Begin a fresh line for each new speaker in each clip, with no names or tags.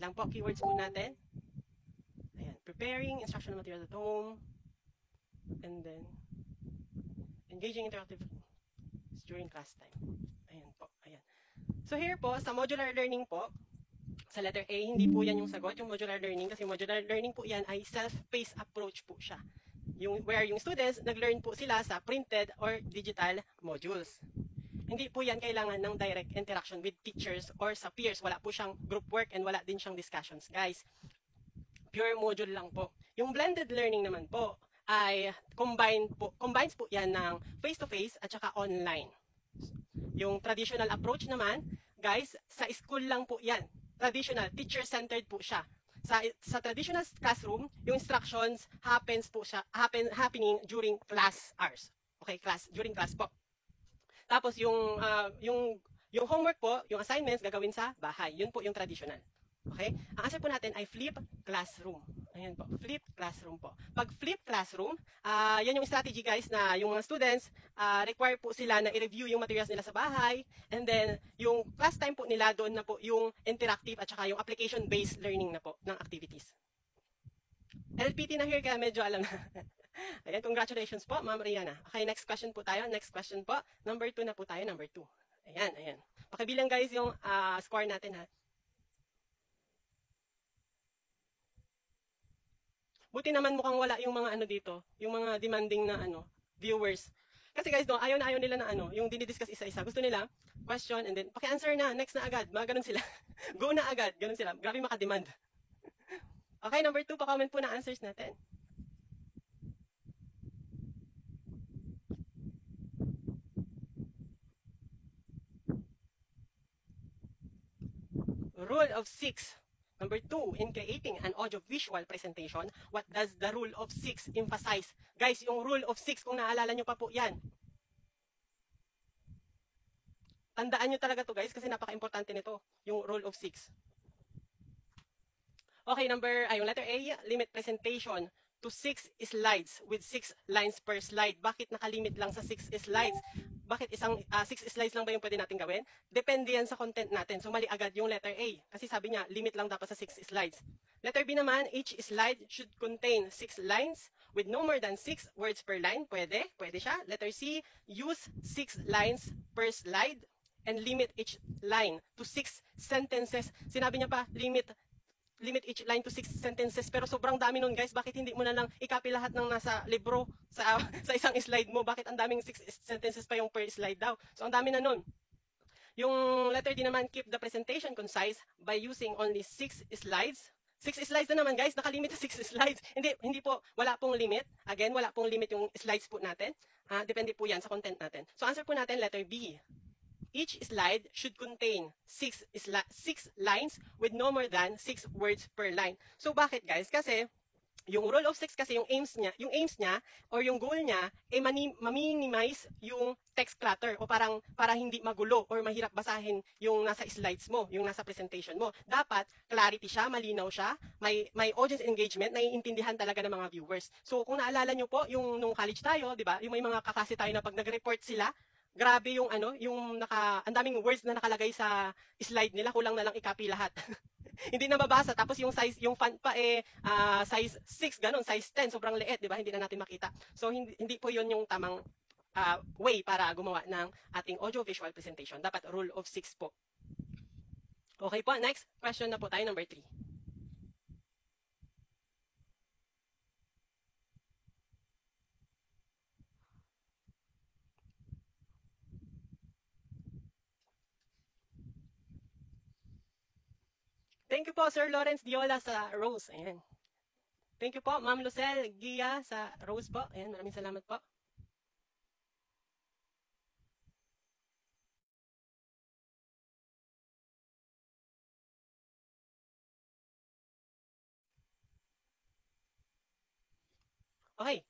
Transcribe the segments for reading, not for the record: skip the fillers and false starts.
lang po, keywords po natin. Ayan, preparing instructional material at home. And then, engaging interactive during class time. Ayan po, ayan. So here po, sa modular learning po, sa letter A, hindi po yan yung sagot, yung modular learning, kasi modular learning po yan ay self-paced approach po siya. Where yung students, nag-learn po sila sa printed or digital modules. Hindi po yan kailangan ng direct interaction with teachers or sa peers. Wala po siyang group work and wala din siyang discussions, guys. Pure module lang po. Yung blended learning naman po ay combines po yan ng face-to-face at saka online. Yung traditional approach naman, guys, sa school lang po yan. Traditional, teacher-centered po siya. Sa traditional classroom, yung instructions happening during class hours. Okay, during class po. Tapos yung homework po, yung assignments gagawin sa bahay. Yun po yung traditional. Okay? Ang answer po natin ay flip classroom. Ayan po, flip classroom po. Pag flip classroom, yan yung strategy guys na yung mga students, require po sila na i-review yung materials nila sa bahay, and then yung class time po nila doon na po yung interactive at saka yung application-based learning na po ng activities. LPT na here kaya medyo alam na. Ayan, congratulations po, Ma'am Rihanna. Okay, next question po tayo. Next question po. Number 2 na po tayo, number 2. Ayan, ayan. Pakibilang guys yung score natin ha. Buti naman mukhang wala yung mga ano dito, yung mga demanding na viewers. Kasi guys, no, ayaw na ayaw nila na yung dinidiscuss isa-isa. Gusto nila, question, and then, paki-answer na, next na agad. Mga ganun sila. Go na agad, ganun sila. Grabe makademand. Okay, number 2, pa-comment po na answers natin. Rule of 6. Number 2, in creating an audio-visual presentation, what does the rule of 6 emphasize? Guys, yung rule of 6, kung naalala nyo pa po yan. Tandaan nyo talaga to guys, kasi napaka-importante nito, yung rule of 6. Okay, yung letter A, limit presentation to 6 slides with 6 lines per slide. Bakit nakalimit lang sa 6 slides? Bakit 6 slides lang ba yung pwede natin gawin? Depende yan sa content natin. So mali agad yung letter A. Kasi sabi niya, limit lang dapat sa 6 slides. Letter B naman, each slide should contain 6 lines with no more than 6 words per line. Pwede siya. Letter C, use 6 lines per slide and limit each line to 6 sentences. Sinabi niya pa, limit each line to 6 sentences, pero sobrang dami nun guys. Bakit hindi mo na lang i-copy lahat ng nasa libro sa isang slide mo? Bakit ang daming 6 sentences pa yung per slide daw? So ang dami na nun. Yung letter D naman, keep the presentation concise by using only 6 slides. 6 slides na naman guys, nakalimit sa 6 slides. Hindi po, wala pong limit. Again, wala pong limit yung slides po natin. Depende po yan sa content natin. So answer po natin, letter B. Each slide should contain 6 lines with no more than 6 words per line. So bakit guys? Kasi yung rule of 6 kasi yung aims niya or yung goal niya ay ma-minimize yung text clutter o para hindi magulo or mahirap basahin yung nasa slides mo, yung nasa presentation mo. Dapat clarity siya, malinaw siya, may audience engagement, naiintindihan talaga ng mga viewers. So kung naalala nyo po, yung nung college tayo, 'di ba? Yung may mga kaklase tayo na pag nag-report sila, grabe yung ang daming words na nakalagay sa slide nila, kulang na lang i-copy lahat. Hindi na mabasa, tapos yung size, yung font pa size 6, ganun, size 10, sobrang liit, 'di ba? Hindi na natin makita. So hindi po 'yon yung tamang way para gumawa ng ating audio visual presentation. Dapat rule of 6 po. Okay po, next question na po tayo, number 3. Thank you po, Sir Lawrence Diola sa Rose. Ayan. Thank you po, Ma'am Lucel Gia sa Rose po. Ayan, maraming salamat po. Okay,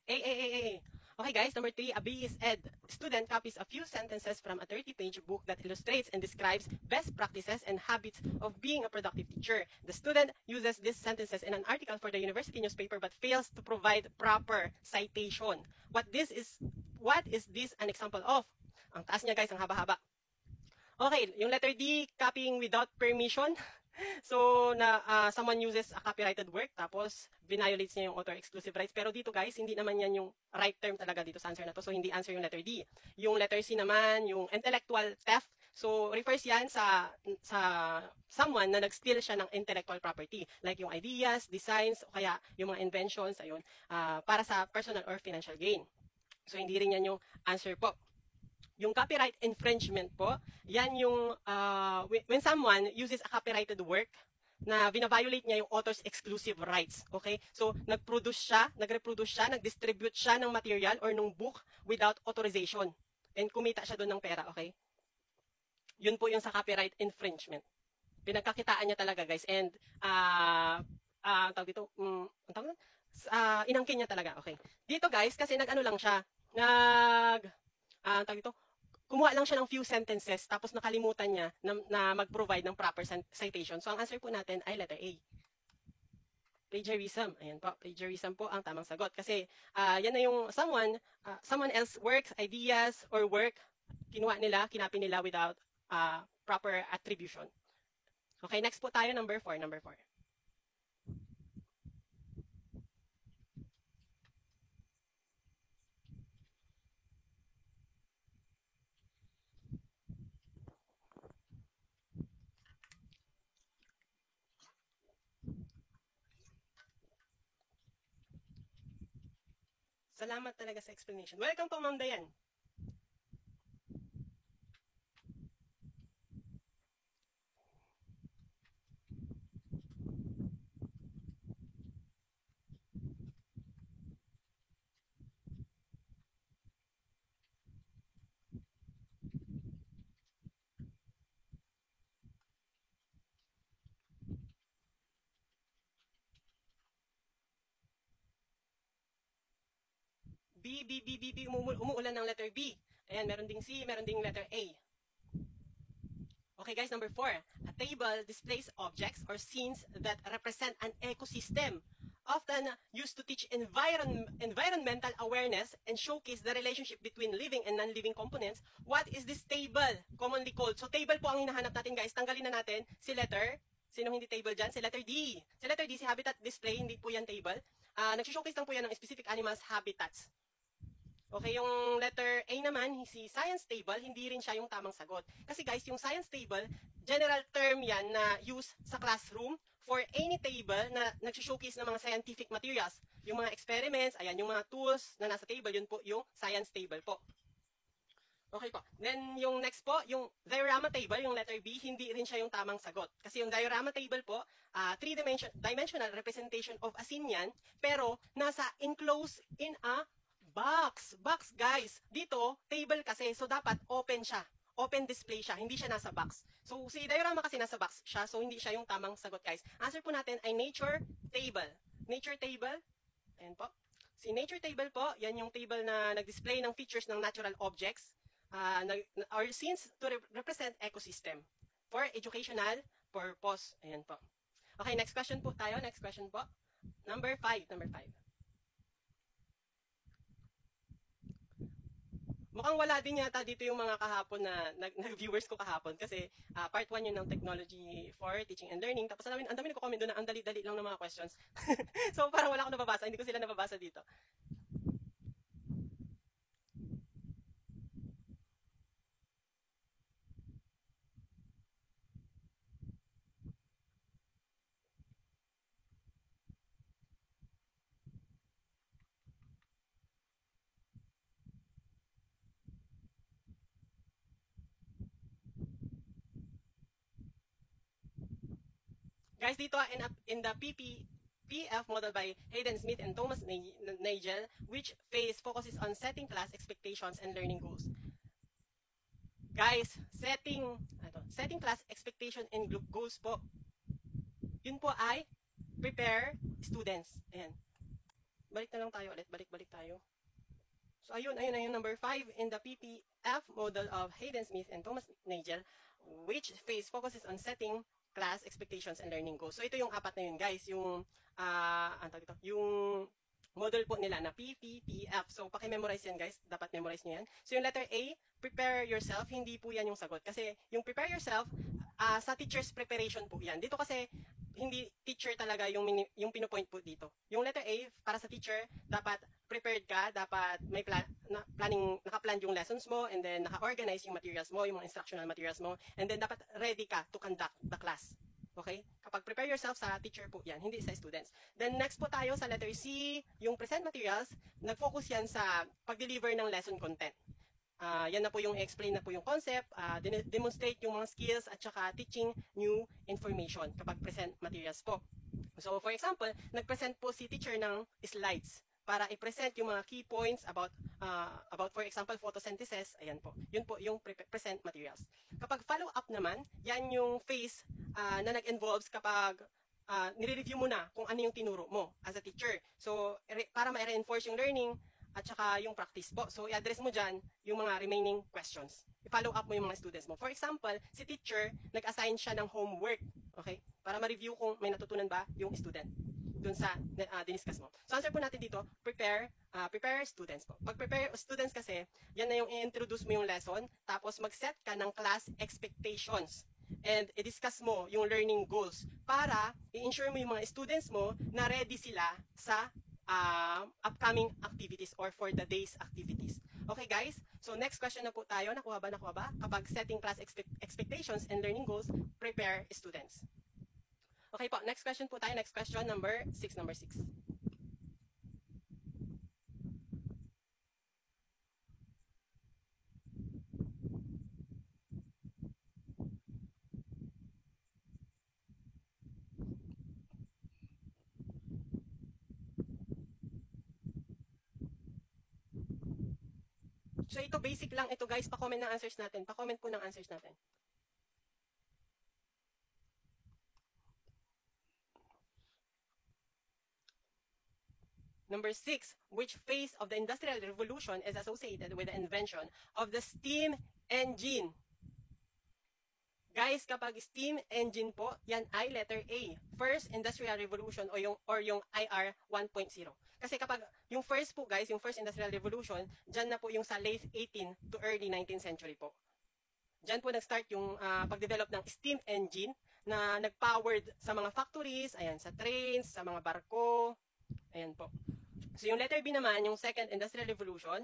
Okay guys, number 3, a B is Ed. Student copies a few sentences from a 30-page book that illustrates and describes best practices and habits of being a productive teacher. The student uses these sentences in an article for the university newspaper but fails to provide proper citation. What is this an example of? Ang taas niya guys, ang haba-haba. Okay, yung letter D, copying without permission. So, someone uses a copyrighted work, tapos violates niya yung author exclusive rights. Pero dito guys, hindi naman yan yung right term talaga dito sa answer na to. So, hindi answer yung letter D. Yung letter C naman, yung intellectual theft. So, refers yan sa someone na nag-steal siya ng intellectual property. Like yung ideas, designs, o kaya yung mga inventions, ayun, para sa personal or financial gain. So, hindi rin yan yung answer po. Yung copyright infringement po, yan yung when someone uses a copyrighted work na bina-violate niya yung author's exclusive rights. Okay? So, nag-reproduce siya, nag-distribute siya ng material or ng book without authorization. And kumita siya doon ng pera, okay? Yun po yung sa copyright infringement. Pinagkakitaan niya talaga, guys. And, tawag dito, inangkin niya talaga, okay? Dito, guys, kasi nag-ano lang siya, tawag dito, kumuha lang siya ng few sentences tapos nakalimutan niya na mag-provide ng proper citation. So, ang answer po natin ay letter A. Plagiarism. Ayan po, plagiarism po ang tamang sagot. Kasi yan na yung someone else works, ideas, or work, kinuha nila, kinapi nila without proper attribution. Okay, next po tayo, number 4. Salamat talaga sa explanation. Welcome po, Ma'am Dayan. Umuulan ng letter B. Ayan, meron ding C, meron ding letter A. Okay guys, number 4. A table displays objects or scenes that represent an ecosystem, often used to teach environmental awareness and showcase the relationship between living and non-living components. What is this table commonly called? So table po ang hinahanap natin guys. Tanggalin na natin si letter. Sinong hindi table dyan? Si letter D. Si letter D, si habitat display, hindi po yan table. Nag-showcase lang po yan ng specific animals' habitats. Okay, yung letter A naman, si science table, hindi rin siya yung tamang sagot. Kasi guys, yung science table, general term yan na use sa classroom for any table na nag-showcase ng mga scientific materials. Yung mga experiments, ayan, yung mga tools na nasa table, yun po yung science table po. Okay po. Then, yung next po, yung diorama table, yung letter B, hindi rin siya yung tamang sagot. Kasi yung diorama table po, three-dimensional representation of a scene yan, pero nasa enclosed in a box. Box, guys. Dito, table kasi, so dapat open siya. Open display siya, hindi siya nasa box. So, si diorama kasi nasa box siya, so hindi siya yung tamang sagot, guys. Answer po natin ay nature table. Nature table, ayan po. Si nature table po, yan yung table na nag-display ng features ng natural objects or scenes to represent ecosystem for educational purpose. Ayan po. Okay, next question po tayo. Next question po. Number 5. Mukhang wala din yata dito yung mga kahapon na nag-viewers ko kahapon kasi part 1 yun ng technology for teaching and learning. Tapos ang dami nagko-comment doon na ang dali-dali lang ng mga questions. So parang wala akong nababasa, hindi ko sila nababasa dito. Guys, dito in the PF model by Hayden Smith and Thomas Nagel, which phase focuses on setting class expectations and learning goals. Guys, setting class expectation and goals po. Yun po ay prepare students. Ayan. Balik na lang tayo ulit. Balik tayo. So, ayun, number 5 in the PPF model of Hayden Smith and Thomas Nagel, which phase focuses on setting class expectations and learning goals. So, ito yung apat na yun, guys. Yung model po nila na PPPF. So, paki-memorize yan, guys. Dapat memorize nyo yan. So, yung letter A, prepare yourself, hindi po yan yung sagot. Kasi, yung prepare yourself, sa teacher's preparation po yan. Dito kasi, hindi teacher talaga yung pinopoint po dito. Yung letter A, para sa teacher, dapat prepared ka, dapat may naka-plan yung lessons mo, and then naka-organize yung materials mo, yung mga instructional materials mo, and then dapat ready ka to conduct the class. Okay? Kapag prepare yourself sa teacher po yan, hindi sa students. Then next po tayo sa letter C, yung present materials, nag-focus yan sa pag-deliver ng lesson content. Yan na po yung explain na po yung concept, demonstrate yung mga skills at saka teaching new information kapag present materials po. So for example, nag-present po si teacher ng slides para i-present yung mga key points about for example photosynthesis. Ayan po. Yun po yung present materials. Kapag follow up naman, yan yung phase na nag-involves kapag nire-review mo na kung ano yung tinuro mo as a teacher. So para ma-reinforce yung learning, at saka yung practice po. So, i-address mo dyan yung mga remaining questions. I-follow up mo yung mga students mo. For example, si teacher, nag-assign siya ng homework. Okay? Para ma-review kung may natutunan ba yung student dun sa diniscuss mo. So, answer po natin dito, prepare students po. Pag prepare students kasi, yan na yung i-introduce mo yung lesson, tapos mag-set ka ng class expectations. And i-discuss mo yung learning goals para i-ensure mo yung mga students mo na ready sila sa upcoming activities or for the day's activities. Okay guys, so next question na po tayo. Nakuha ba? Kapag setting class expectations and learning goals, prepare students. Okay po, next question po tayo. Next question, number 6. So ito basic lang ito guys, pa-comment ng answers natin. Pa-comment po ng answers natin. Number 6, which phase of the Industrial Revolution is associated with the invention of the steam engine? Guys, kapag steam engine po, yan ay letter A. First Industrial Revolution or yung IR 1.0. Kasi kapag yung first po guys, yung first Industrial Revolution, dyan na po yung sa late 18th to early 19th century po. Dyan po nag-start yung pag-develop ng steam engine na nag-powered sa mga factories, ayan, sa trains, sa mga barko, ayan po. So yung letter B naman, yung second Industrial Revolution,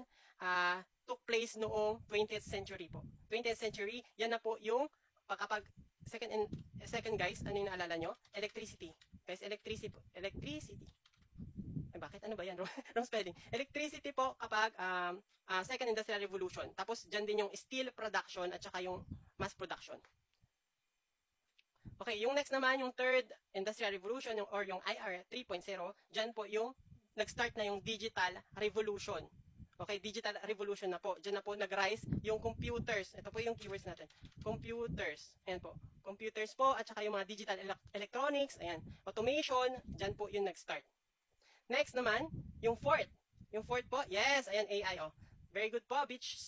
took place noong 20th century po. 20th century, yan na po yung kapag second guys, ano yung naalala nyo? Electricity. Guys, electricity. Ay, bakit? Ano ba yan? Wrong spelling. Electricity po kapag second industrial revolution. Tapos dyan din yung steel production at saka yung mass production. Okay, yung next naman, yung third industrial revolution or yung IR 3.0, dyan po yung nag-start na yung digital revolution. Okay, digital revolution na po. Diyan na po nag-rise yung computers. Ito po yung keywords natin. Computers. Ayan po. Computers po at saka yung mga digital electronics. Ayan. Automation. Diyan po yung nag-start. Next naman, yung fourth. Yung fourth po, yes, ayan, AI, oh. Very good po, bitch,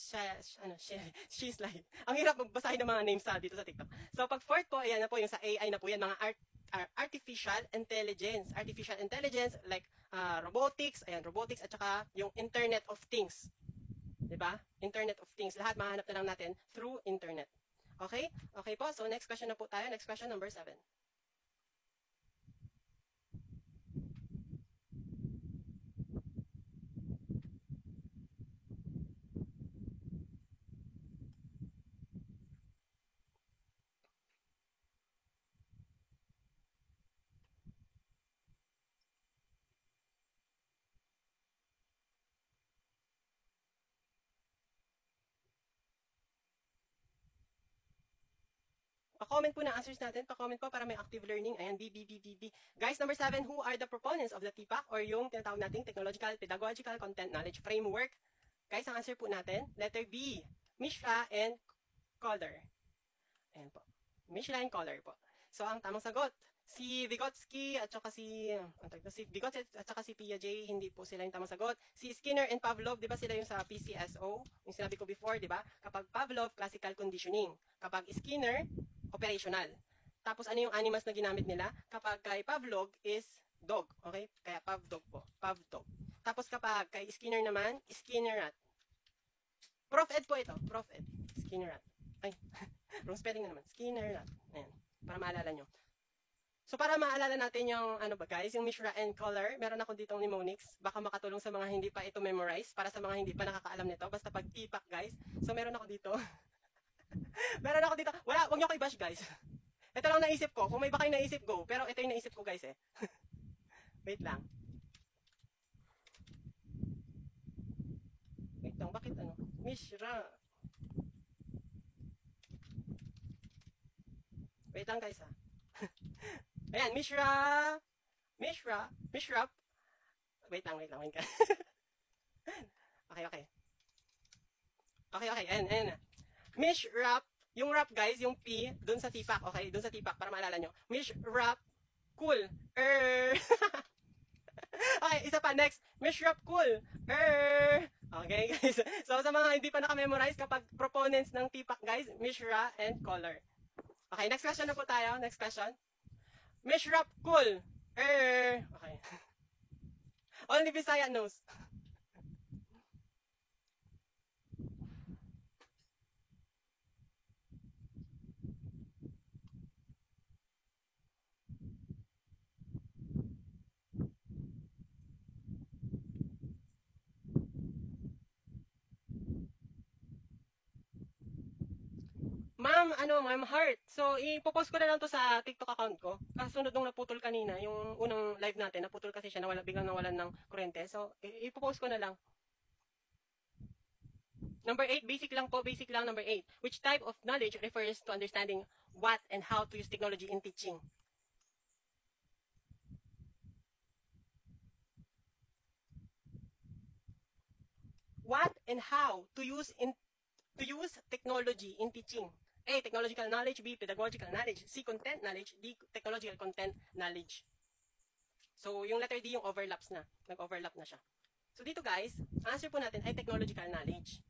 she's like, ang hirap magbasahin ng mga names dito sa TikTok. So, pag fourth po, ayan na po, yung sa AI na po yan, mga artificial intelligence. Artificial intelligence, like robotics, ayan, robotics, at saka yung Internet of Things. Diba? Internet of Things. Lahat mahanap na lang natin through internet. Okay? Okay po, so next question na po tayo. Next question, number 7. Pa-comment po ng answers natin. Pa-comment po para may active learning. Ayan, B. Guys, number 7, who are the proponents of the TPAC or yung tinatawag nating Technological Pedagogical Content Knowledge Framework? Guys, ang answer po natin, letter B, Mishra and Kohler. Ayan po. Mishra and Kohler po. So, ang tamang sagot, si Vygotsky at saka si Vygotsky at saka si Piaget, hindi po sila yung tamang sagot. Si Skinner and Pavlov, di ba sila yung sa PCSO? Yung sinabi ko before, di ba? Kapag Pavlov, classical conditioning. Kapag Skinner, operational. Tapos ano yung animals na ginamit nila? Kapag kay Pavlov is dog. Okay? Kaya Pavdog po. Pavdog. Tapos kapag kay Skinner naman, Skinner rat. Prof Ed po ito. Prof Ed. Skinner rat. Ay. Wrong spelling na naman. Skinner. Ayan. Para maalala nyo. So, para maalala natin yung, ano ba guys, yung Mishra and Color, meron ako ditong mnemonics. Baka makatulong sa mga hindi pa ito memorize, para sa mga hindi pa nakakaalam nito. Basta pag tipak guys. So, meron ako dito. Meron ako dito. Wala, wag nyo ko i-bash guys. Ito lang naisip ko. Kung may baka yung naisip ko, pero ito yung naisip ko guys eh. Wait lang. Wait lang, bakit ano? Mishra. Wait lang guys ha. Ayan, Mishra. Mishra. Wait lang. Wait ka. Okay. Okay, ayan. Mishrap. Yung rap guys, yung P, dun sa tipak. Okay, dun sa tipak, para maalala nyo. Mishrap. Cool. Okay, isa pa, next. Mishrap cool. Okay, guys. So, sa mga hindi pa nakamemorize, kapag proponents ng tipak, guys, Mishra and Color. Okay, next question na po tayo. Next question. Mishrap cool. Okay. Only Bisaya knows. Ma'am Heart. So, ipopost ko na lang to sa TikTok account ko. Kasunod nung naputol kanina, yung unang live natin, naputol kasi siya, biglang nawalan ng kurente. So, ipopost ko na lang. Number 8, basic lang, number 8. Which type of knowledge refers to understanding what and how to use technology in teaching? What and how to use technology in teaching? A, technological knowledge. B, pedagogical knowledge. C, content knowledge. D, technological content knowledge. So, yung letter D, yung overlaps na. Nag-overlap na siya. So, dito guys, answer po natin ay technological knowledge.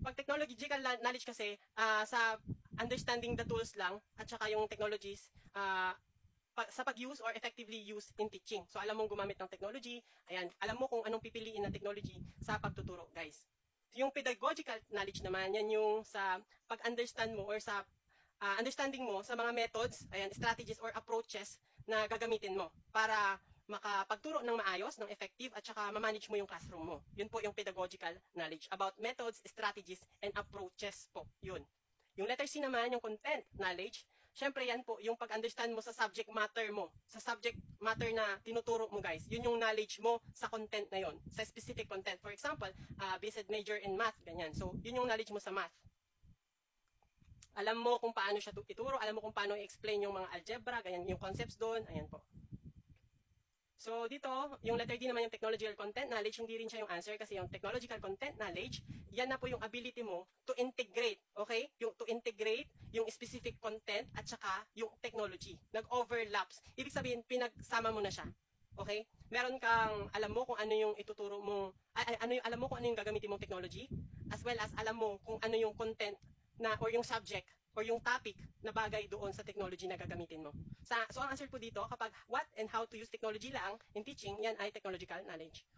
Pag technological knowledge kasi, sa understanding the tools lang, at saka yung technologies, sa pag-use or effectively use in teaching. So, alam mong gumamit ng technology, ayan, alam mo kung anong pipiliin ng technology sa pagtuturo, guys. Yung pedagogical knowledge naman, yan yung sa pag-understand mo or sa understanding mo sa mga methods, ayan, strategies or approaches na gagamitin mo para makapagturo ng maayos, ng effective, at saka ma-manage mo yung classroom mo. Yun po yung pedagogical knowledge about methods, strategies, and approaches po. Yun. Yung letter C naman, yung content knowledge, syempre yan po, yung pag-understand mo sa subject matter mo, sa subject matter na tinuturo mo guys, yun yung knowledge mo sa content na yun, sa specific content. For example, BSED major in math, ganyan. So, yun yung knowledge mo sa math. Alam mo kung paano siya ituro, alam mo kung paano i-explain yung mga algebra, ganyan, yung concepts doon, ayan po. So, dito, yung letter D naman yung technological content knowledge, hindi rin siya yung answer kasi yung technological content knowledge, yan na po yung ability mo to integrate, okay? Yung to integrate yung specific content at saka yung technology. Nag-overlaps. Ibig sabihin, pinagsama mo na siya. Okay? Meron kang, alam mo kung ano yung ituturo mo, alam mo kung ano yung gagamitin mong technology, as well as alam mo kung ano yung content na, or yung subject, or yung topic na bagay doon sa technology na gagamitin mo. So, ang answer po dito, kapag what and how to use technology lang in teaching, yan ay technological knowledge.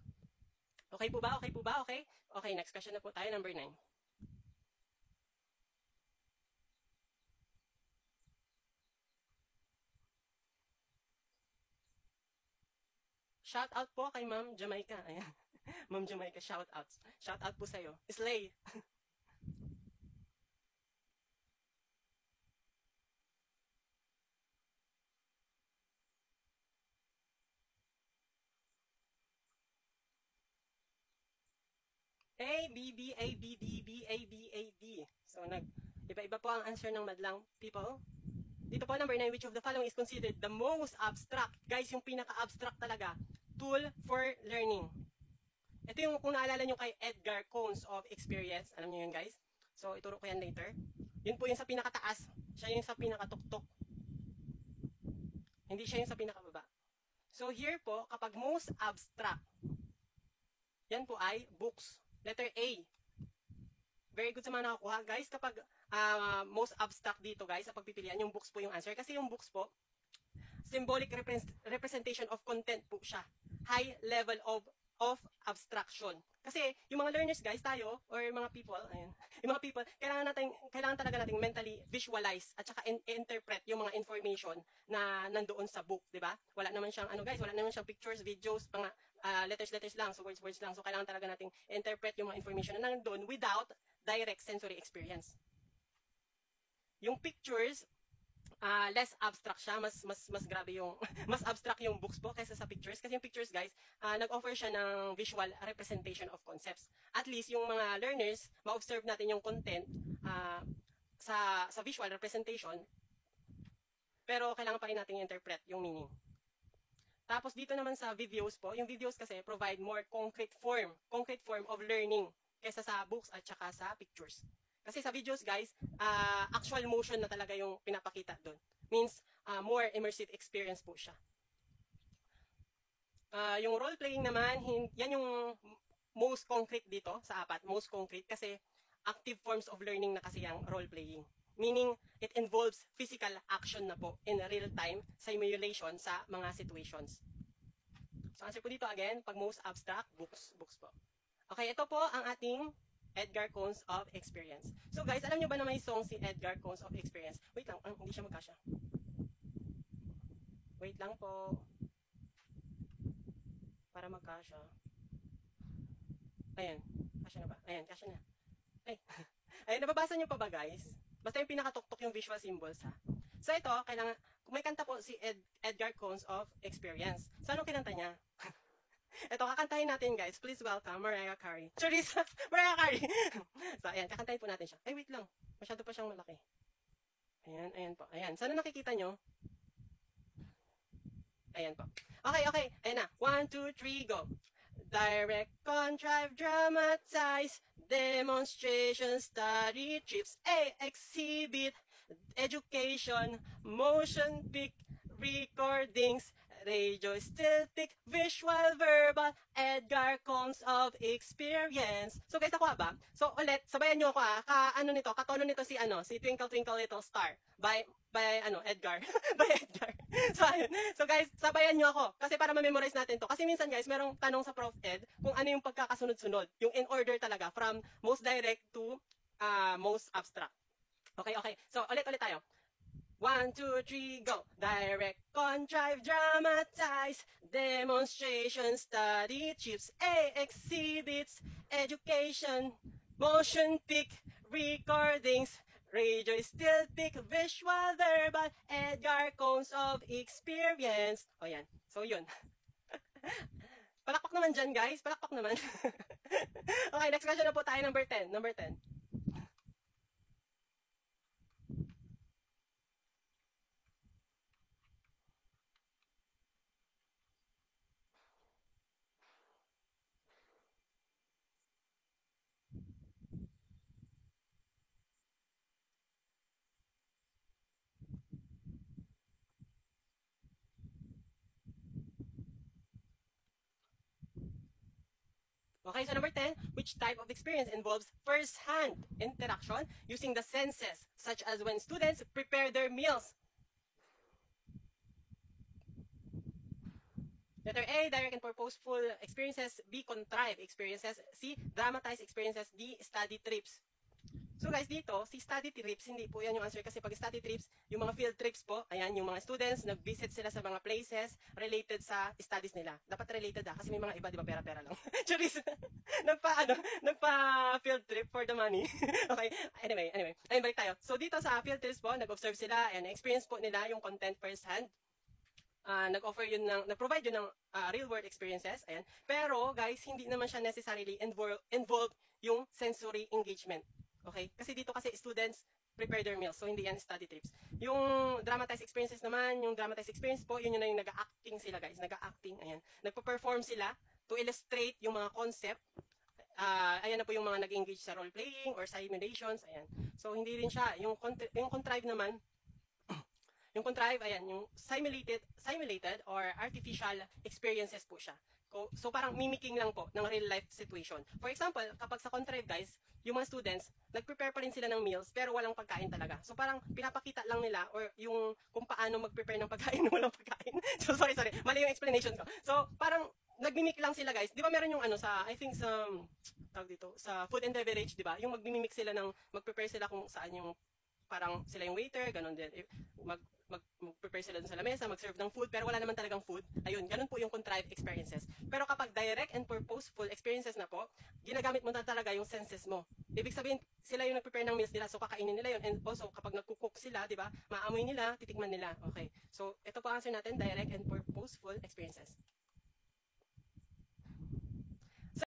Okay po ba? Okay? Okay, next question na po tayo, number 9. Shout out po kay Ma'am Jamaica. Ayan. Ma'am Jamaica, shout out. Shout out po sa'yo. Slay. A, B, B, A, B, D, B, A, B, A, D. So, iba-iba po ang answer ng madlang people. Dito po, number 9, which of the following is considered the most abstract? Guys, yung pinaka-abstract talaga. Tool for learning. Ito yung, kung naalala nyo kay Edgar Cones of Experience. Alam nyo yun, guys? So, ituro ko yan later. Yun po yung sa pinakataas. Siya yung sa pinakatuktok. Hindi siya yung sa pinakababa. So, here po, kapag most abstract, yan po ay books. Letter A. Very good sa mga nakakuha. Guys, kapag most abstract dito, guys, sa pagpipilian, yung books po yung answer. Kasi yung books po, symbolic representation of content po siya. High level of of abstraction. Kasi yung mga learners guys, tayo, or mga people, ayan, yung mga people, kailangan talaga nating mentally visualize at saka interpret yung mga information na nandoon sa book, di ba? Wala naman siyang, ano guys, wala naman siyang pictures, videos, mga letters lang, so words lang. So kailangan talaga nating interpret yung mga information na nandoon without direct sensory experience. Yung pictures, less abstract siya, mas grabe yung mas abstract yung books po kaysa sa pictures kasi yung pictures guys, nag-offer siya ng visual representation of concepts. At least yung mga learners, ma-observe natin yung content sa visual representation, pero kailangan pa rin natin i-interpret yung meaning. Tapos dito naman sa videos po, yung videos kasi provide more concrete form of learning kaysa sa books at saka sa pictures. Kasi sa videos guys, actual motion na talaga yung pinapakita doon. Means, more immersive experience po siya. Yung role-playing naman, yan yung most concrete dito sa apat. Most concrete kasi active forms of learning na kasi yung role-playing. Meaning, it involves physical action na po in real-time simulation sa mga situations. So answer po dito again, pag most abstract, books po. Okay, ito po ang ating Edgar Cones of Experience. So guys, alam nyo ba na may song si Edgar Cones of Experience? Wait lang, hindi siya magkasya. Wait lang po. Para magkasya. Ayan, kasya na ba? Ayan, kasya na. Ay, ayan, nababasa nyo pa ba guys? Basta yung pinakatuktok yung visual symbols ha. So ito, kailangan, may kanta po si Edgar Cones of Experience. So anong kinanta niya? Ito, kakantahin natin guys. Please welcome Mariah Carey. Charissa, Mariah Carey. So, ayan, kakantahin po natin siya. Ay, wait lang. Masyado pa siyang malaki. Ayan, ayan po. Ayan, sana nakikita nyo? Ayan po. Okay. Ayan na. 1, 2, 3, go. Direct, contrive, dramatize, demonstration, study, trips, exhibit, education, motion, pic, recordings, radio, still-pic, visual, verbal, Edgar Cones of Experience. So guys, ako ba? So ulit, sabayan nyo ako katono nito si Twinkle Twinkle Little Star by Edgar. by Edgar. So guys, sabayan nyo ako kasi para ma-memorize natin to. Kasi minsan guys, merong tanong sa Prof Ed kung ano yung pagkakasunod-sunod. Yung in order talaga from most direct to most abstract. Okay. So ulit tayo. 1, 2, 3, go. Direct, contrive, dramatize, demonstration, study, chips, exhibits, education, motion, pic, recordings, radio, still, pic, visual, verbal, Edgar Cones of Experience. O yan. So yun. Palakpak naman dyan guys. Palakpak naman. Okay, next question na po tayo. Number 10. Okay, so number 10, which type of experience involves first-hand interaction using the senses, such as when students prepare their meals? Letter A, direct and purposeful experiences. B, contrived experiences. C, dramatized experiences. D, study trips. So guys, dito, si study trips, hindi po yan yung answer kasi pag study trips, yung mga field trips po, ayan, yung mga students, nag-visit sila sa mga places related sa studies nila. Dapat related kasi may mga iba, di ba, pera-pera lang. Charis, nagpa-field trip for the money. Okay, anyway, ayun, balik tayo. So dito sa field trips po, nag-observe sila, and experience po nila yung content first hand. Nag-provide yun ng real-world experiences, ayan. Pero, guys, hindi naman siya necessarily involve yung sensory engagement. Okay? Kasi dito kasi students prepare their meals. So, hindi yan study trips. Yung dramatized experiences naman, yung dramatized experience po, yun na yung nag-acting sila, guys. Nag-acting, ayan. Nagpa-perform sila to illustrate yung mga concept. Ayan na po yung mga nag-engage sa role-playing or simulations, ayan. So, hindi rin siya. Yung contrive naman, yung contrive, ayan, yung simulated or artificial experiences po siya. So, parang mimicking lang po ng real-life situation. For example, kapag sa contrive, guys, yung mga students, nag-prepare pa rin sila ng meals, pero walang pagkain talaga. So, parang pinapakita lang nila or yung kung paano mag-prepare ng pagkain na walang pagkain. So, sorry. Mali yung explanation ko. So, parang nagmimik lang sila guys. Di ba meron yung ano sa, I think sa, tawag dito, sa food and beverage, di ba? Yung magmimik sila ng, mag-prepare sila kung saan yung, parang sila yung waiter, ganun din. Mag-prepare sila dun sa lamesa, mag-serve ng food, pero wala naman talagang food. Ayun, ganun po yung contrived experiences. Pero kapag direct and purposeful experiences na po, ginagamit mo na talaga yung senses mo. Ibig sabihin, sila yung nag-prepare ng meals nila, so kakainin nila yun. And also, kapag nagkukook sila, di ba, maamoy nila, titikman nila. Okay. So, ito po answer natin, direct and purposeful experiences.